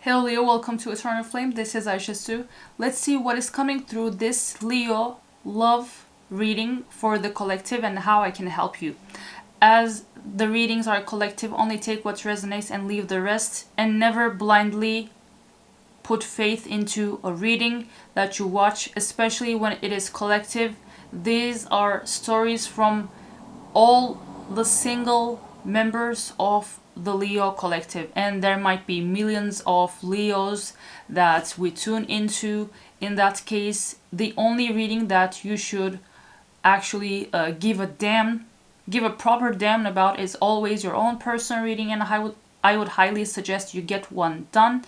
Hello Leo, welcome to Eternal Flame. This is Aisha. Let's see what is coming through this Leo love reading for the collective and how I can help you. As the readings are collective, only take what resonates and leave the rest, and never blindly put faith into a reading that you watch, especially when it is collective. These are stories from all the single members of the Leo collective, and there might be millions of Leos that we tune into. In that case, the only reading that you should actually give a proper damn about is always your own personal reading, and I would highly suggest you get one done.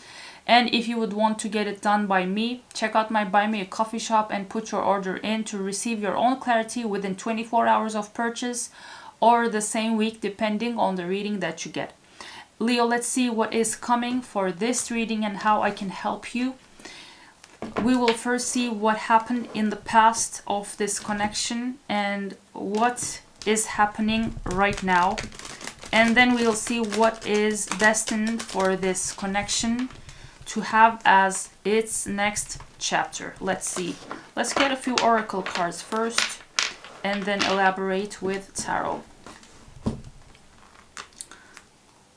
And if you would want to get it done by me, check out my Buy Me a Coffee shop and put your order in to receive your own clarity within 24 hours of purchase or the same week, depending on the reading that you get. Leo, let's see what is coming for this reading and how I can help you. We will first see what happened in the past of this connection and what is happening right now. And then we'll see what is destined for this connection to have as its next chapter. Let's see. Let's get a few oracle cards first and then elaborate with tarot.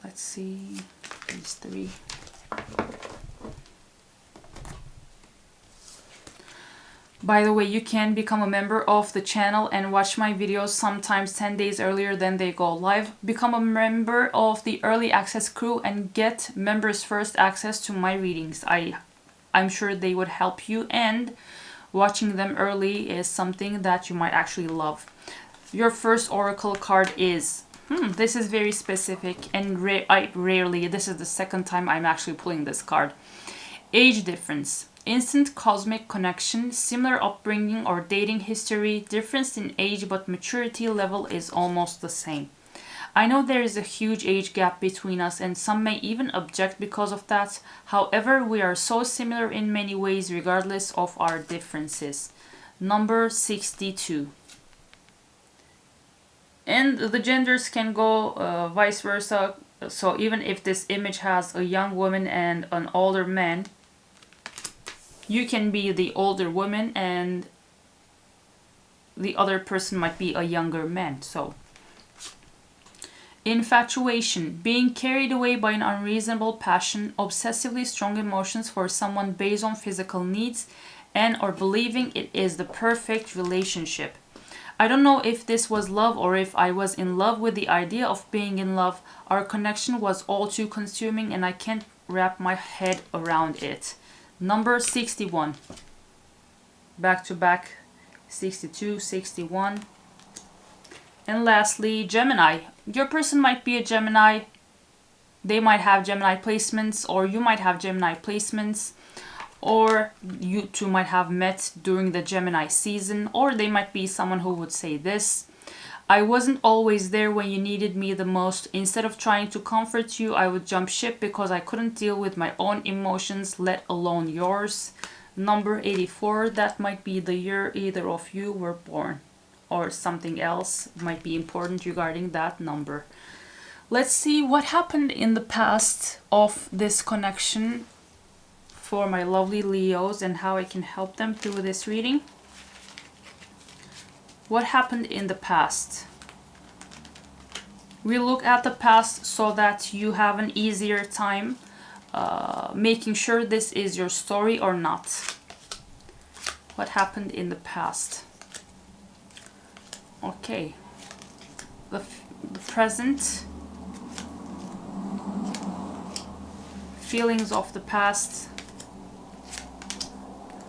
Let's see these three. By the way, you can become a member of the channel and watch my videos sometimes 10 days earlier than they go live. Become a member of the early access crew and get members first access to my readings. I'm sure they would help you, and watching them early is something that you might actually love. Your first oracle card is this is very specific, and this is the second time I'm actually pulling this card. Age difference, instant cosmic connection, similar upbringing or dating history, difference in age but maturity level is almost the same. I know there is a huge age gap between us and some may even object because of that. However, we are so similar in many ways regardless of our differences. Number 62. And the genders can go vice versa. So even if this image has a young woman and an older man, you can be the older woman and the other person might be a younger man. So infatuation, being carried away by an unreasonable passion, obsessively strong emotions for someone based on physical needs, and or believing it is the perfect relationship. I don't know if this was love or if I was in love with the idea of being in love. Our connection was all too consuming and I can't wrap my head around it. Number 61. Back to back, 62, 61. And lastly, Gemini. Your person might be a Gemini. They might have Gemini placements, or you might have Gemini placements. Or you two might have met during the Gemini season, or they might be someone who would say this: I wasn't always there when you needed me the most. Instead of trying to comfort you, I would jump ship because I couldn't deal with my own emotions, let alone yours. Number 84, that might be the year either of you were born, or something else might be important regarding that number. Let's see what happened in the past of this connection for my lovely Leos and how I can help them through this reading. What happened in the past? We look at the past so that you have an easier time making sure this is your story or not. What happened in the past? Okay. The present. Feelings of the past.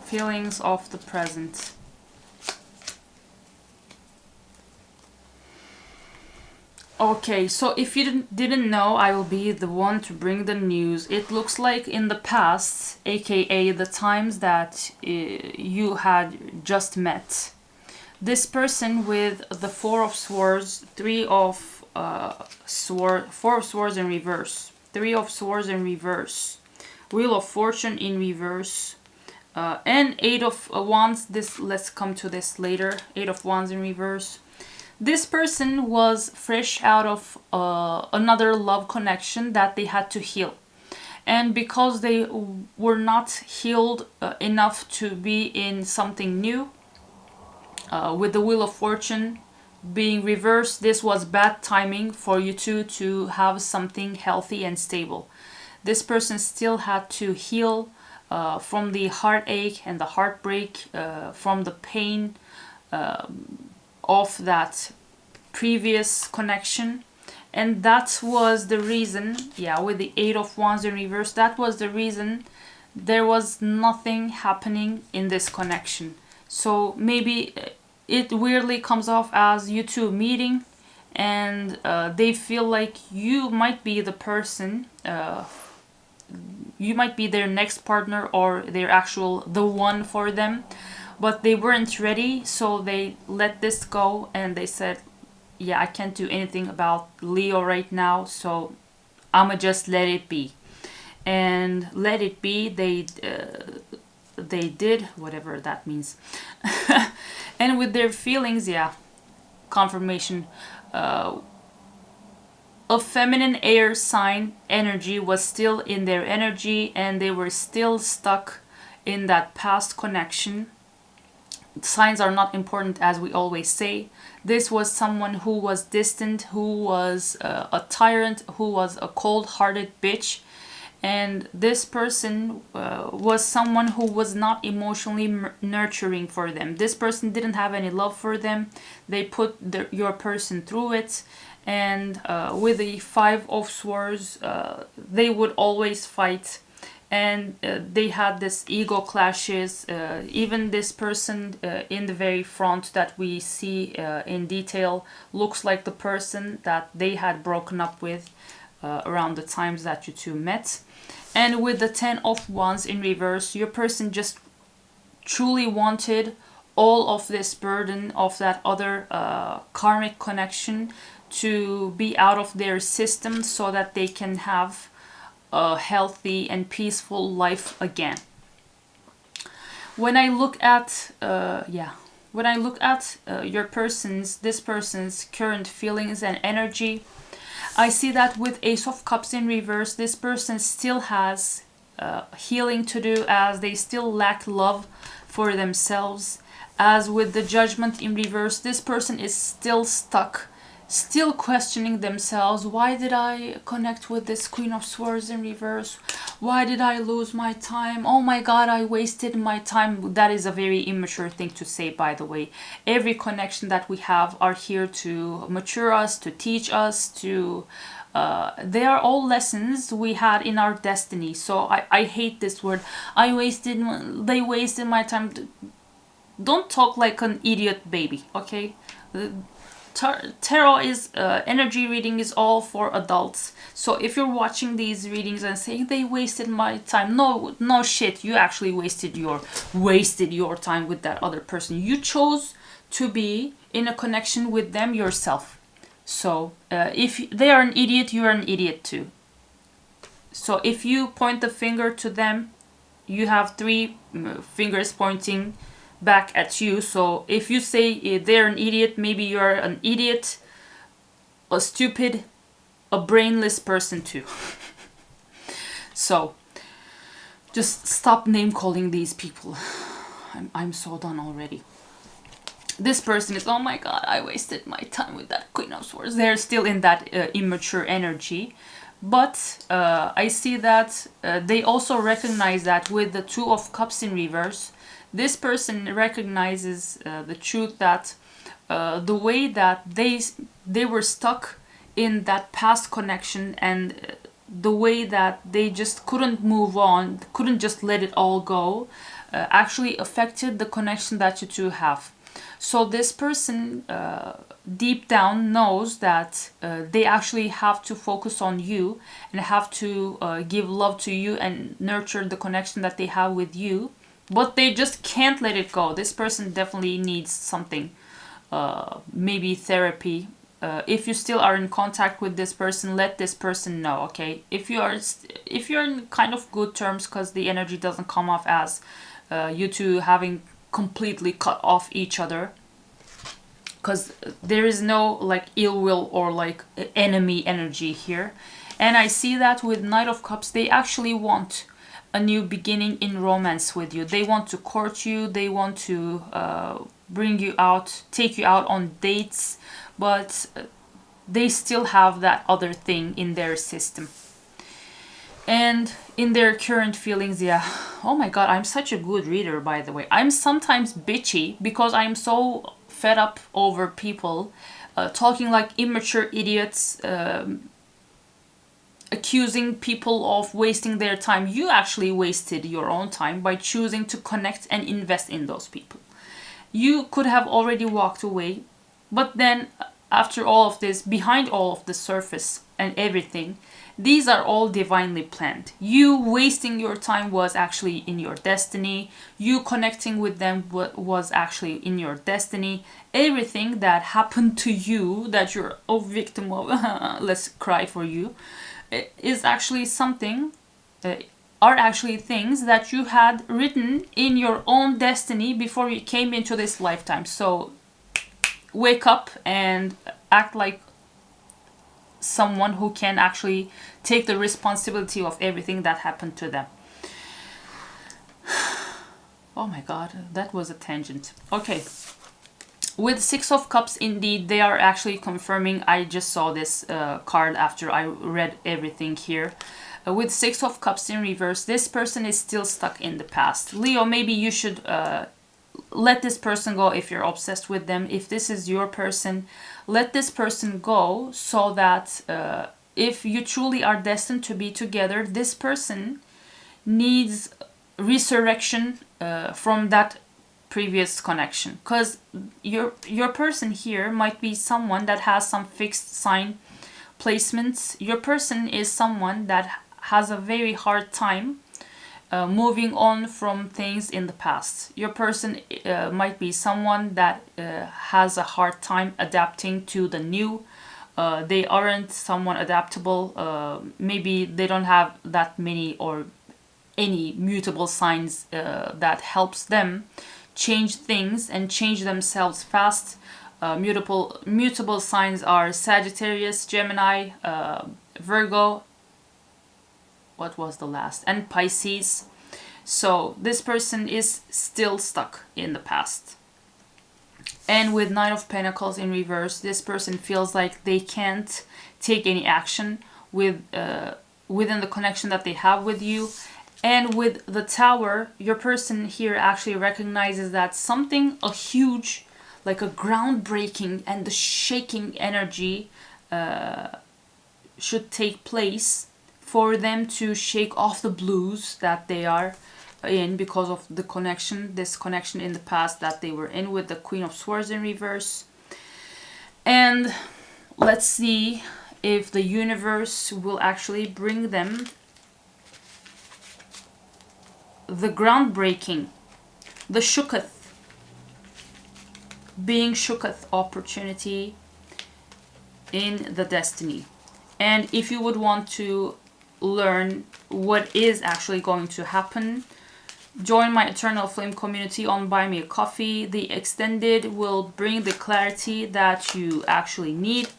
Feelings of the present. Okay, so if you didn't know, I will be the one to bring the news. It looks like in the past, aka the times that you had just met, this person with the Four of Swords, Four of Swords in reverse, Three of Swords in reverse, Wheel of Fortune in reverse, and Eight of Wands. Let's come to this later. Eight of Wands in reverse. This person was fresh out of another love connection that they had to heal. And because they were not healed enough to be in something new, with the Wheel of Fortune being reversed, this was bad timing for you two to have something healthy and stable. This person still had to heal from the heartache and the heartbreak, from the pain of that previous connection. And that was the reason, yeah, with the Eight of Wands in reverse, that was the reason there was nothing happening in this connection. So maybe it weirdly comes off as you two meeting, and they feel like you might be the person, you might be their next partner or their actual the one for them, but they weren't ready, so they let this go and they said, yeah, I can't do anything about Leo right now, so I'ma just let it be. And let it be, they did, whatever that means. And with their feelings, yeah, confirmation. A feminine air sign energy was still in their energy, and they were still stuck in that past connection. Signs are not important, as we always say. This was someone who was distant, who was a tyrant, who was a cold-hearted bitch. And this person was someone who was not emotionally nurturing for them. This person didn't have any love for them. They put your person through it. And with the Five of Swords, they would always fight. And they had this ego clashes. Even this person in the very front that we see in detail looks like the person that they had broken up with around the times that you two met. And with the Ten of Wands in reverse, your person just truly wanted all of this burden of that other karmic connection to be out of their system so that they can have a healthy and peaceful life again. When I look at this person's current feelings and energy, I see that with Ace of Cups in reverse, this person still has healing to do, as they still lack love for themselves. As with the Judgment in reverse, this person is still stuck, still questioning themselves. Why did I connect with this Queen of Swords in reverse? Why did I lose my time? Oh my god, I wasted my time. That is a very immature thing to say, by the way. Every connection that we have are here to mature us, to teach us, to they are all lessons we had in our destiny. So I hate this word. They wasted my time. Don't talk like an idiot baby, okay? Tarot is energy reading is all for adults. So if you're watching these readings and saying they wasted my time, no shit, you actually wasted your time with that other person. You chose to be in a connection with them yourself. So if they are an idiot, you are an idiot too. So if you point the finger to them, you have three fingers pointing back at you. So if you say they're an idiot, maybe you're an idiot, a stupid, a brainless person too. So just stop name calling these people. I'm so done already. This person is, oh my god, I wasted my time with that Queen of Swords. They're still in that immature energy. But I see that they also recognize that with the Two of Cups in reverse, this person recognizes the truth that the way that they were stuck in that past connection, and the way that they just couldn't move on, couldn't just let it all go, actually affected the connection that you two have. So this person deep down knows that they actually have to focus on you and have to give love to you and nurture the connection that they have with you. But they just can't let it go. This person definitely needs something, maybe therapy. If you still are in contact with this person, let this person know, okay? If you're in kind of good terms, because the energy doesn't come off as you two having completely cut off each other, because there is no like ill will or like enemy energy here. And I see that with Knight of Cups, they actually want a new beginning in romance with you. They want to court you, they want to bring you out, take you out on dates, but they still have that other thing in their system. And in their current feelings, yeah. Oh my god, I'm such a good reader, by the way. I'm sometimes bitchy because I'm so fed up over people talking like immature idiots, accusing people of wasting their time. You actually wasted your own time by choosing to connect and invest in those people. You could have already walked away, but then after all of this, behind all of the surface and everything, these are all divinely planned. You wasting your time was actually in your destiny. You connecting with them was actually in your destiny. Everything that happened to you, that you're a victim of, let's cry for you, is actually something, are actually things that you had written in your own destiny before you came into this lifetime. So wake up and act like someone who can actually take the responsibility of everything that happened to them. Oh my god, that was a tangent. Okay. With Six of Cups, indeed, they are actually confirming. I just saw this card after I read everything here. With Six of Cups in reverse, this person is still stuck in the past. Leo, maybe you should let this person go if you're obsessed with them. If this is your person, let this person go, so that if you truly are destined to be together, this person needs resurrection from that previous connection. Because your person here might be someone that has some fixed sign placements. Your person is someone that has a very hard time moving on from things in the past. Your person might be someone that has a hard time adapting to the new. They aren't someone adaptable. Maybe they don't have that many or any mutable signs that helps them change things and change themselves fast. Mutable signs are Sagittarius, Gemini, Virgo, what was the last, and Pisces. So this person is still stuck in the past. And with Nine of Pentacles in reverse, this person feels like they can't take any action with within the connection that they have with you. And with the Tower, your person here actually recognizes that something, a huge, like a groundbreaking and the shaking energy should take place for them to shake off the blues that they are in because of the connection, this connection in the past that they were in with the Queen of Swords in reverse. And let's see if the universe will actually bring them the groundbreaking, the shooketh, being shooketh opportunity in the destiny. And if you would want to learn what is actually going to happen, join my Eternal Flame community on Buy Me a Coffee. The extended will bring the clarity that you actually need.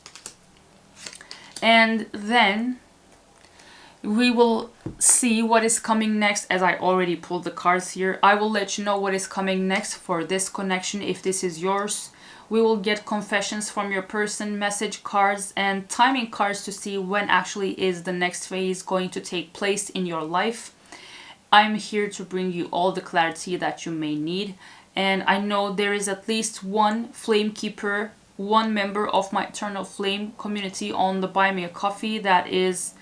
And then we will see what is coming next. As I already pulled the cards here, I will let you know what is coming next for this connection if this is yours. We will get confessions from your person, message cards, and timing cards to see when actually is the next phase going to take place in your life. I'm here to bring you all the clarity that you may need. And I know there is at least one flame keeper, one member of my Eternal Flame community on the Buy Me a Coffee that is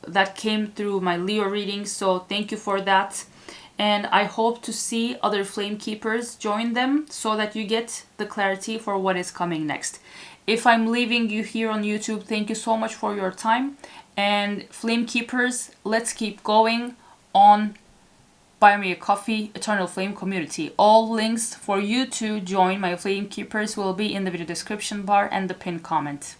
that came through my Leo reading. So thank you for that. And I hope to see other flame keepers join them so that you get the clarity for what is coming next. If I'm leaving you here on YouTube, thank you so much for your time. And flame keepers, let's keep going on Buy Me a Coffee Eternal Flame community. All links for you to join my flame keepers will be in the video description bar and the pinned comment.